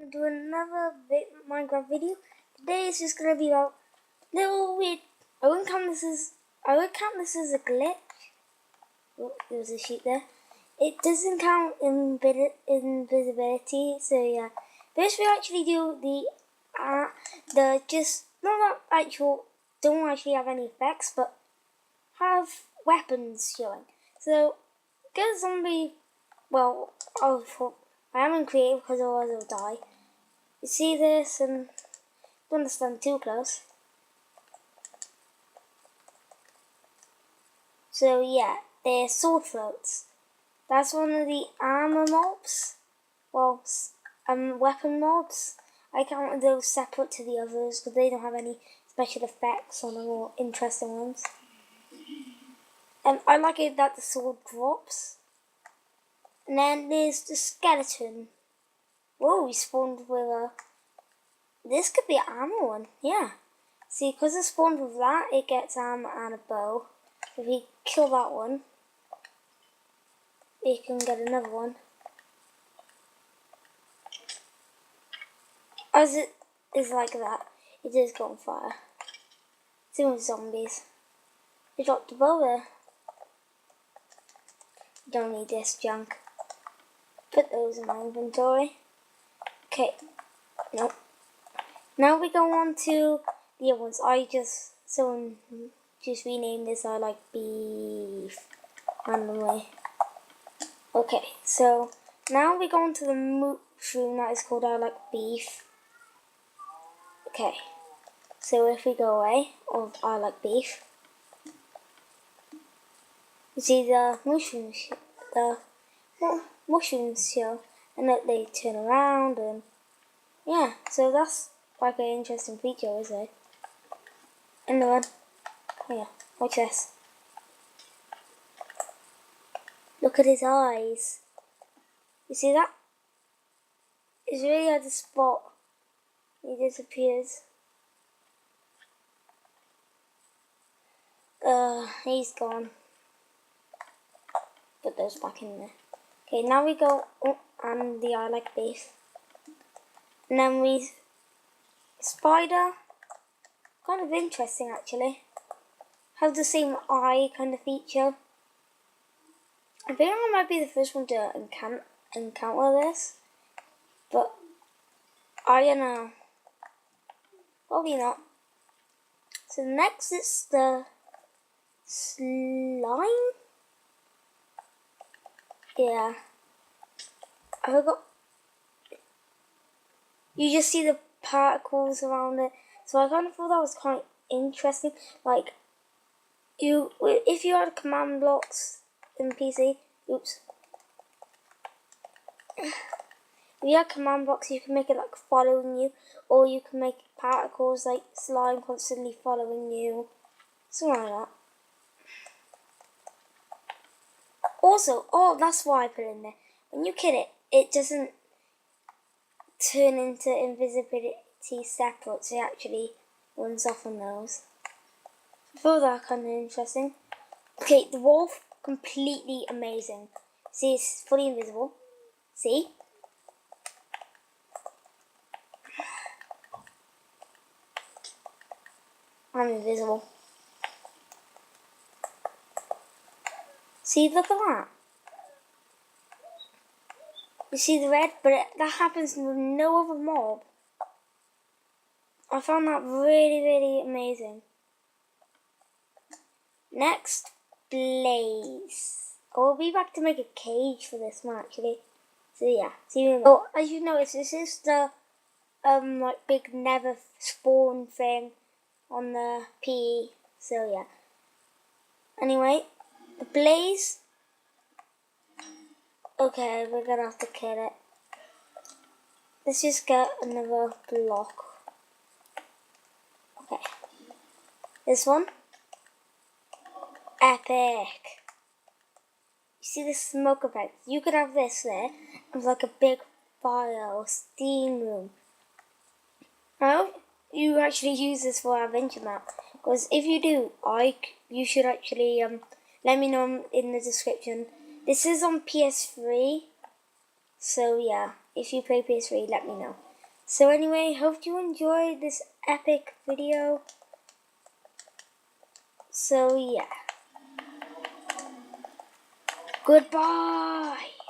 Do another Minecraft video. Today is just gonna be about little weird. I wouldn't count this as a glitch. Oh, there was a sheep there. It doesn't count invisibility, so yeah. First we actually do the just not actual, don't actually have any effects, but have weapons showing. So get a zombie. Well, I am in creative because otherwise I'll die. You see this and don't stand too close. So yeah, they're sword throats. That's one of the armor mobs. Well, weapon mobs. I counted those separate to the others because they don't have any special effects on the more interesting ones. And I like it that the sword drops. And then there's the skeleton. Whoa, we spawned with a... This could be an armor one, yeah. See, because it spawned with that, it gets armor and a bow. If we kill that one, we can get another one. As it is like that, it does go on fire. Same with zombies. I dropped the bow there. Don't need this junk. Put those in my inventory. Okay, nope. Now we go on to the other ones. Someone just renamed this I like beef randomly. Okay, so now we go on to the mushroom that is called I like beef. Okay, so if we go away of I like beef, you see the mushrooms show, and that they turn around, and yeah, so that's like an interesting feature, is it? Another one. Oh yeah, watch this. Look at his eyes. You see that? It's really hard to spot. He disappears. He's gone. Put those back in there. Okay, now we go and the I like beef. And then we spider. Kind of interesting actually. Have the same eye kind of feature. I think I might be the first one to encounter this, but I don't know. Probably not. So next it's the slime. Yeah, I forgot. You just see the particles around it, so I kind of thought that was quite interesting. Like, if you had command blocks in PC, if you had command blocks, you can make it like following you, or you can make particles like slime constantly following you, something like that. Also, that's why I put it in there. When you kill it, it doesn't turn into invisibility separate, so it actually runs off on those. I thought that kind of interesting. Okay, the wolf, completely amazing. See, it's fully invisible. See? I'm invisible. See, look at that. You see the red, but that happens with no other mob. I found that really, really amazing. Next, blaze. I'll be back to make a cage for this one actually. So yeah, so as you notice, this is the like big never spawn thing on the PE. So yeah. Anyway, the blaze. Okay, we're gonna have to kill it. Let's just get another block. Okay. This one. Epic. You see the smoke effect? You could have this there. It's like a big fire or steam room. I hope you actually use this for our adventure map. Because if you do, you should actually let me know in the description. This is on PS3. So yeah, if you play PS3, let me know. So anyway, hope you enjoyed this epic video. So yeah. Goodbye.